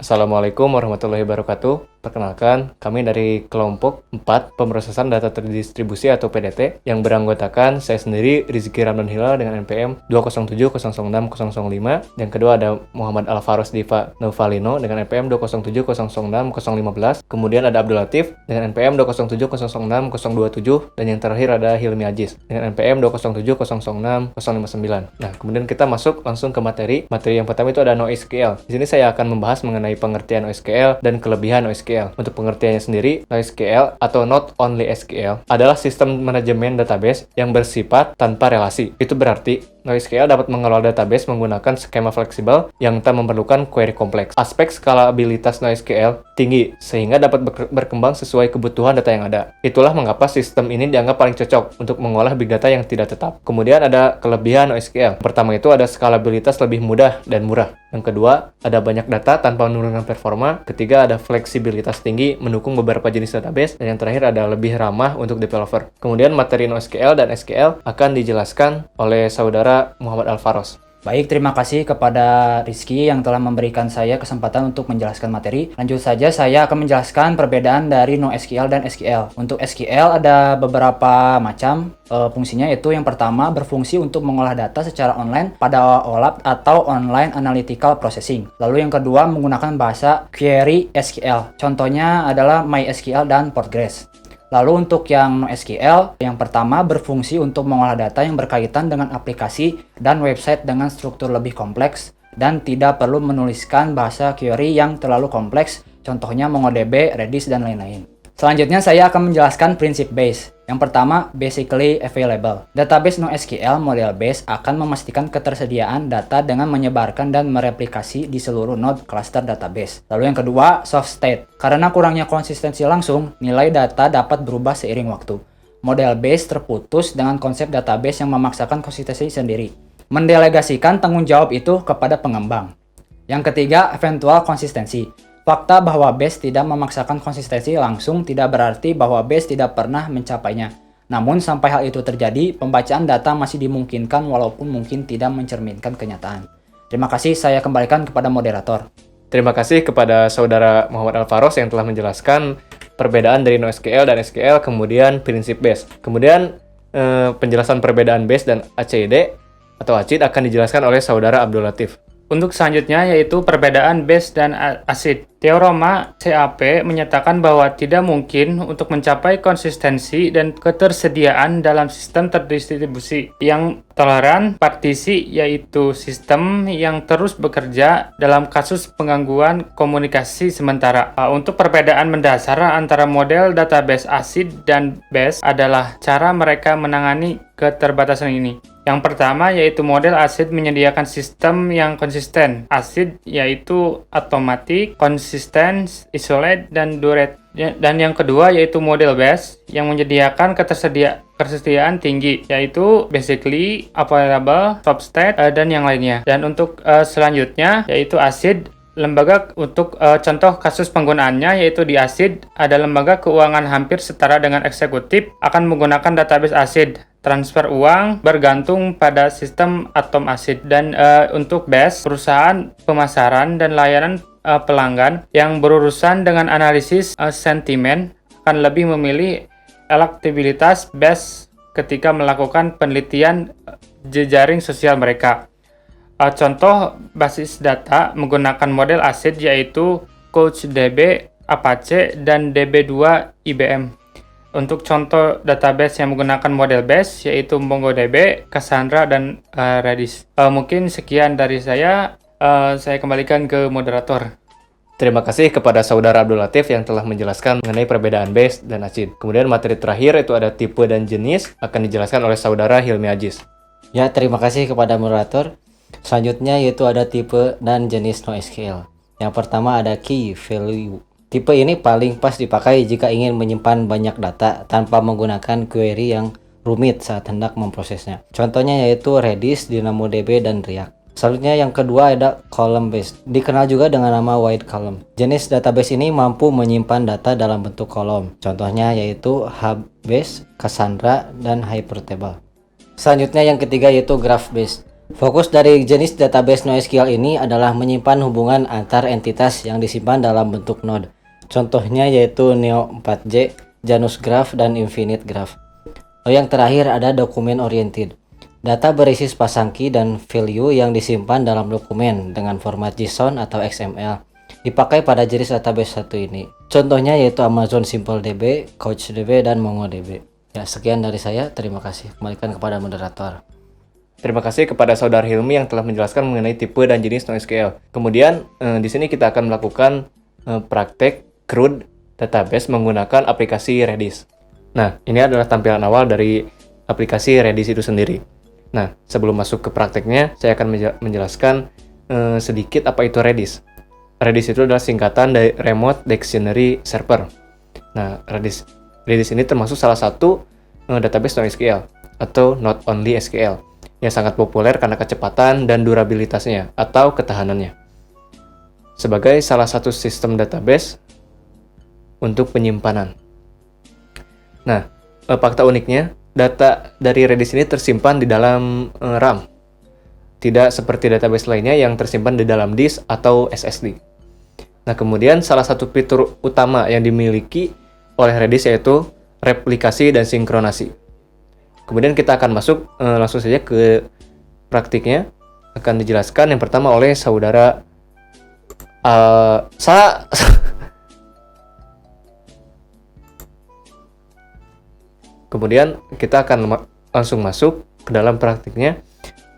Assalamualaikum warahmatullahi wabarakatuh. Perkenalkan, kami dari kelompok 4 pemrosesan data terdistribusi atau PDT yang beranggotakan saya sendiri Rizky Ramdan Hilal dengan NPM 207006005. Yang kedua ada Muhammad Alvaros Diva Novalino dengan NPM 207006015. Kemudian ada Abdul Latif dengan NPM 207006027 dan yang terakhir ada Hilmi Aziz dengan NPM 207006059. Nah, kemudian kita masuk langsung ke materi. Materi yang pertama itu ada NoSQL. Di sini saya akan membahas mengenai pengertian NoSQL dan kelebihan NoSQL. Untuk pengertiannya sendiri, NoSQL atau Not Only SQL adalah sistem manajemen database yang bersifat tanpa relasi. Itu berarti NoSQL dapat mengelola database menggunakan skema fleksibel yang tak memerlukan query kompleks. Aspek skalabilitas NoSQL tinggi sehingga dapat berkembang sesuai kebutuhan data yang ada. Itulah mengapa sistem ini dianggap paling cocok untuk mengolah big data yang tidak tetap. Kemudian ada kelebihan NoSQL. Pertama itu ada skalabilitas lebih mudah dan murah. Yang kedua, ada banyak data tanpa menurunkan performa. Ketiga, ada fleksibilitas tinggi mendukung beberapa jenis database. Dan yang terakhir ada lebih ramah untuk developer. Kemudian materi NoSQL dan SQL akan dijelaskan oleh saudara Muhammad Alvaros. Baik, terima kasih kepada Rizky yang telah memberikan saya kesempatan untuk menjelaskan materi. Lanjut saja, saya akan menjelaskan perbedaan dari NoSQL dan SQL. Untuk SQL ada beberapa macam fungsinya, yaitu yang pertama berfungsi untuk mengolah data secara online pada OLAP atau Online Analytical Processing. Lalu yang kedua menggunakan bahasa query SQL. Contohnya adalah MySQL dan Postgres. Lalu untuk yang NoSQL, yang pertama berfungsi untuk mengolah data yang berkaitan dengan aplikasi dan website dengan struktur lebih kompleks dan tidak perlu menuliskan bahasa query yang terlalu kompleks, contohnya MongoDB, Redis, dan lain-lain. Selanjutnya saya akan menjelaskan prinsip base. Yang pertama, basically available. Database NoSQL model base akan memastikan ketersediaan data dengan menyebarkan dan mereplikasi di seluruh node cluster database. Lalu yang kedua, soft state. Karena kurangnya konsistensi langsung, nilai data dapat berubah seiring waktu. Model base terputus dengan konsep database yang memaksakan konsistensi sendiri. Mendelegasikan tanggung jawab itu kepada pengembang. Yang ketiga, eventual konsistensi. Fakta bahwa base tidak memaksakan konsistensi langsung tidak berarti bahwa base tidak pernah mencapainya. Namun sampai hal itu terjadi, pembacaan data masih dimungkinkan walaupun mungkin tidak mencerminkan kenyataan. Terima kasih, saya kembalikan kepada moderator. Terima kasih kepada saudara Muhammad Alvaros yang telah menjelaskan perbedaan dari NoSQL dan SQL, kemudian prinsip base. Kemudian penjelasan perbedaan base dan ACID atau ACID akan dijelaskan oleh saudara Abdul Latif. Untuk selanjutnya yaitu perbedaan base dan ACID. Teorema CAP menyatakan bahwa tidak mungkin untuk mencapai konsistensi dan ketersediaan dalam sistem terdistribusi yang toleran partisi, yaitu sistem yang terus bekerja dalam kasus penggangguan komunikasi sementara. Untuk perbedaan mendasar antara model database ACID dan base adalah cara mereka menangani keterbatasan ini. Yang pertama yaitu model ACID menyediakan sistem yang konsisten. ACID yaitu automatic, consistent, isolate, dan durate. Dan yang kedua yaitu model base yang menyediakan ketersediaan tinggi, yaitu basically available, top state, dan yang lainnya. Dan untuk selanjutnya yaitu ACID. Lembaga untuk contoh kasus penggunaannya yaitu di ACID ada lembaga keuangan hampir setara dengan eksekutif akan menggunakan database ACID. Transfer uang bergantung pada sistem atom ACID. Dan untuk base, perusahaan pemasaran dan layanan pelanggan yang berurusan dengan analisis sentimen akan lebih memilih elektabilitas base ketika melakukan penelitian jejaring sosial mereka. Contoh basis data menggunakan model ACID yaitu CouchDB, Apache, dan DB2 IBM. Untuk contoh database yang menggunakan model base yaitu MongoDB, Cassandra, dan Redis. Mungkin sekian dari saya kembalikan ke moderator. Terima kasih kepada saudara Abdul Latif yang telah menjelaskan mengenai perbedaan base dan ACID. Kemudian materi terakhir itu ada tipe dan jenis akan dijelaskan oleh saudara Hilmi Aziz. Ya, terima kasih kepada moderator. Selanjutnya yaitu ada tipe dan jenis NoSQL. Yang pertama ada key value. Tipe ini paling pas dipakai jika ingin menyimpan banyak data tanpa menggunakan query yang rumit saat hendak memprosesnya. Contohnya yaitu Redis, DynamoDB, dan React. Selanjutnya yang kedua ada column based, dikenal juga dengan nama wide column. Jenis database ini mampu menyimpan data dalam bentuk kolom. Contohnya yaitu Hubase, Cassandra, dan Hypertable. Selanjutnya yang ketiga yaitu graph based. Fokus dari jenis database NoSQL ini adalah menyimpan hubungan antar entitas yang disimpan dalam bentuk node. Contohnya yaitu Neo4j, Janus Graph, dan Infinite Graph. Yang terakhir ada dokumen oriented. Data berisi sepasang key dan value yang disimpan dalam dokumen dengan format JSON atau XML. Dipakai pada jenis database satu ini. Contohnya yaitu Amazon SimpleDB, CouchDB, dan MongoDB. Ya, sekian dari saya. Terima kasih. Kembalikan kepada moderator. Terima kasih kepada Saudara Hilmi yang telah menjelaskan mengenai tipe dan jenis NoSQL. Kemudian di sini kita akan melakukan praktek CRUD database menggunakan aplikasi Redis. Nah, ini adalah tampilan awal dari aplikasi Redis itu sendiri. Nah, sebelum masuk ke prakteknya, saya akan menjelaskan sedikit apa itu Redis. Redis itu adalah singkatan dari Remote Dictionary Server. Nah, Redis ini termasuk salah satu database NoSQL atau Not Only SQL yang sangat populer karena kecepatan dan durabilitasnya atau ketahanannya. Sebagai salah satu sistem database untuk penyimpanan. Nah, fakta uniknya, data dari Redis ini tersimpan di dalam RAM. Tidak seperti database lainnya yang tersimpan di dalam disk atau SSD. Nah, kemudian salah satu fitur utama yang dimiliki oleh Redis yaitu replikasi dan sinkronasi. Kemudian kita akan masuk langsung saja ke praktiknya. Akan dijelaskan yang pertama oleh saudara Kemudian kita akan langsung masuk ke dalam praktiknya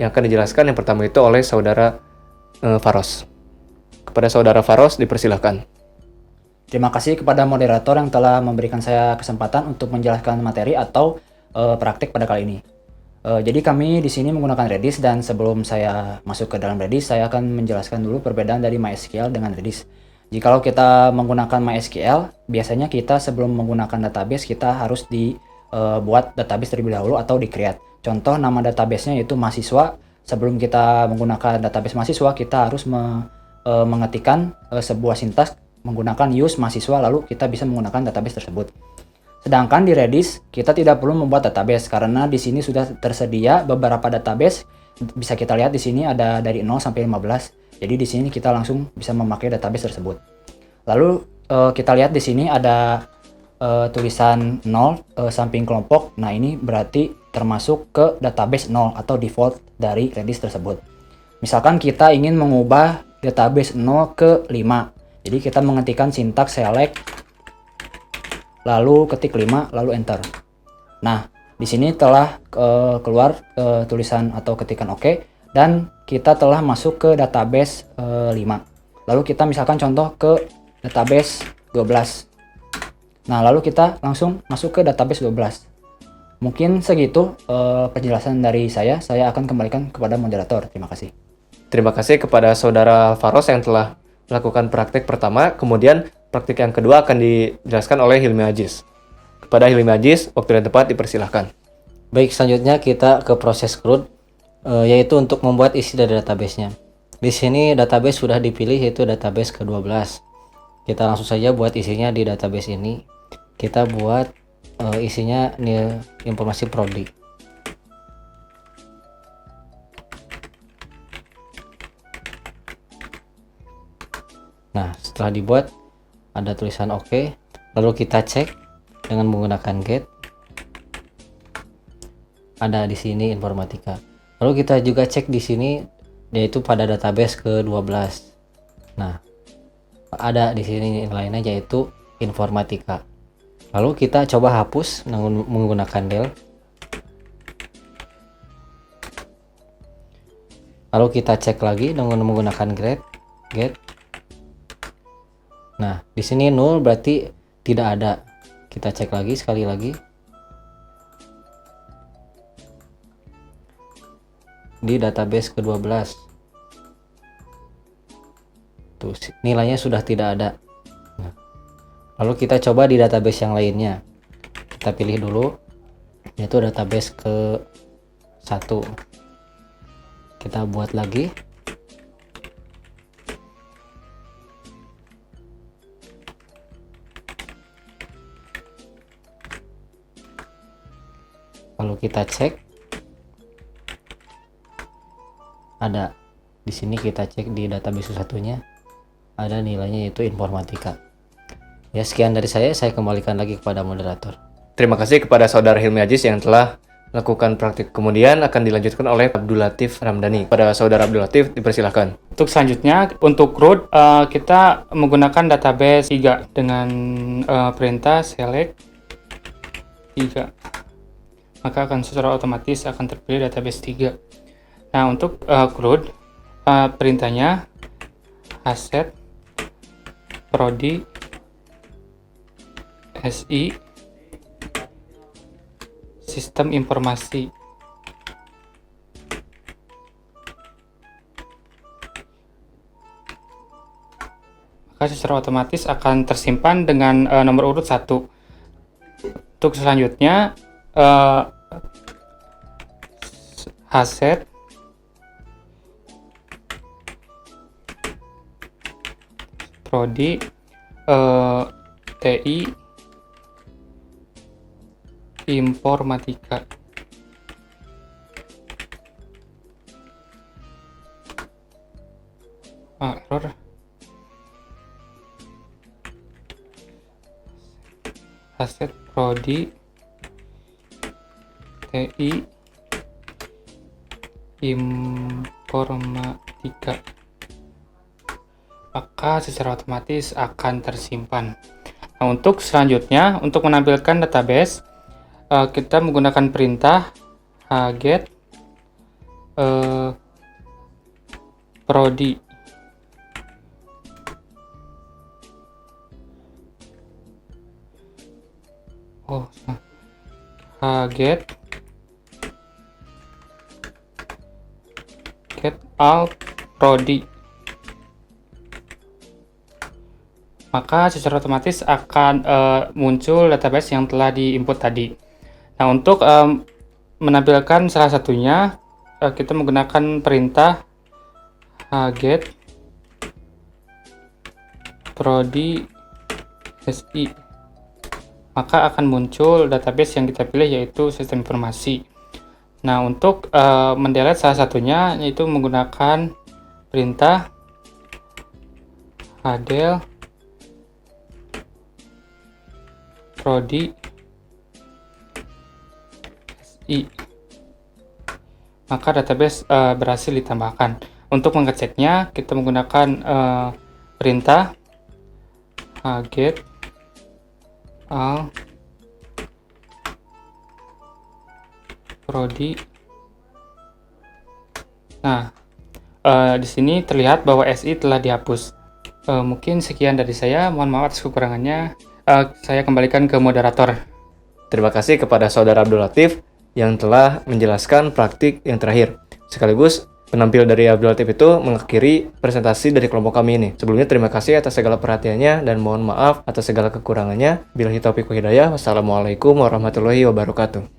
yang akan dijelaskan yang pertama itu oleh saudara Faros. Kepada saudara Faros dipersilahkan. Terima kasih kepada moderator yang telah memberikan saya kesempatan untuk menjelaskan materi atau praktik pada kali ini. Jadi kami di sini menggunakan Redis, dan sebelum saya masuk ke dalam Redis, saya akan menjelaskan dulu perbedaan dari MySQL dengan Redis. Jikalau kita menggunakan MySQL, biasanya kita sebelum menggunakan database kita harus buat database terlebih dahulu atau di-create. Contoh nama databasenya yaitu mahasiswa. Sebelum kita menggunakan database mahasiswa, kita harus mengetikkan sebuah sintaks menggunakan use mahasiswa, lalu kita bisa menggunakan database tersebut. Sedangkan di Redis, kita tidak perlu membuat database karena di sini sudah tersedia beberapa database. Bisa kita lihat di sini ada dari 0 sampai 15. Jadi di sini kita langsung bisa memakai database tersebut. Lalu kita lihat di sini ada tulisan 0 samping kelompok. Nah, ini berarti termasuk ke database 0 atau default dari Redis tersebut. Misalkan kita ingin mengubah database 0 ke 5. Jadi kita mengetikkan sintaks select lalu ketik 5 lalu enter. Nah, di sini telah keluar tulisan atau ketikan OK, dan kita telah masuk ke database 5. Lalu kita misalkan contoh ke database 12. Nah, lalu kita langsung masuk ke database 12. Mungkin segitu penjelasan dari saya. Saya akan kembalikan kepada moderator. Terima kasih. Terima kasih kepada saudara Faros yang telah melakukan praktik pertama, kemudian praktik yang kedua akan dijelaskan oleh Hilmi Aziz. Kepada Hilmi Aziz, waktu dan tempat dipersilahkan. Baik, selanjutnya kita ke proses CRUD, yaitu untuk membuat isi dari database-nya. Di sini database sudah dipilih, yaitu database ke-12. Kita langsung saja buat isinya di database ini. Kita buat isinya informasi prodi. Nah, setelah dibuat ada tulisan OK, lalu kita cek dengan menggunakan get. Ada di sini informatika. Lalu kita juga cek di sini yaitu pada database ke-12. Nah, ada di sini lainnya yaitu informatika. Lalu kita coba hapus dengan menggunakan del. Lalu kita cek lagi dengan menggunakan get. Nah, di sini 0 berarti tidak ada. Kita cek lagi sekali lagi. Di database ke-12. Tuh, nilainya sudah tidak ada. Nah, lalu kita coba di database yang lainnya. Kita pilih dulu, yaitu database ke-1. Kita buat lagi. Lalu kita cek. ada. Di sini kita cek di database satunya, ada nilainya yaitu informatika. Ya, sekian dari saya kembalikan lagi kepada moderator. Terima kasih kepada Saudara Hilmi Aziz yang telah melakukan praktik. Kemudian akan dilanjutkan oleh Abdul Latif Ramdhani. Pada Saudara Abdul Latif, dipersilahkan. Untuk selanjutnya, untuk root, kita menggunakan database 3 dengan perintah select 3. Maka akan secara otomatis akan terpilih database 3. Nah, untuk root, perintahnya asset prodi SI sistem informasi. Maka secara otomatis akan tersimpan dengan nomor urut 1. Untuk selanjutnya aset prodi TI informatika. Error. Aset prodi TI informatika. Maka secara otomatis akan tersimpan. Nah, untuk selanjutnya, untuk menampilkan database, kita menggunakan perintah get prodi. Get all prodi. Maka secara otomatis akan muncul database yang telah diinput tadi. Nah, untuk menampilkan salah satunya, kita menggunakan perintah get prodi SI. Maka akan muncul database yang kita pilih, yaitu sistem informasi. Nah, untuk mendelete salah satunya, yaitu menggunakan perintah del prodi SI. Maka database berhasil ditambahkan. Untuk mengeceknya, kita menggunakan perintah get all prodi. Nah, di sini terlihat bahwa SI telah dihapus. Mungkin sekian dari saya. Mohon maaf atas kekurangannya. Saya kembalikan ke moderator. Terima kasih kepada Saudara Abdul Latif yang telah menjelaskan praktik yang terakhir. Sekaligus, penampil dari Abdul Latif itu mengakhiri presentasi dari kelompok kami ini. Sebelumnya, terima kasih atas segala perhatiannya dan mohon maaf atas segala kekurangannya. Billahi taufiq wal hidayah. Wassalamualaikum warahmatullahi wabarakatuh.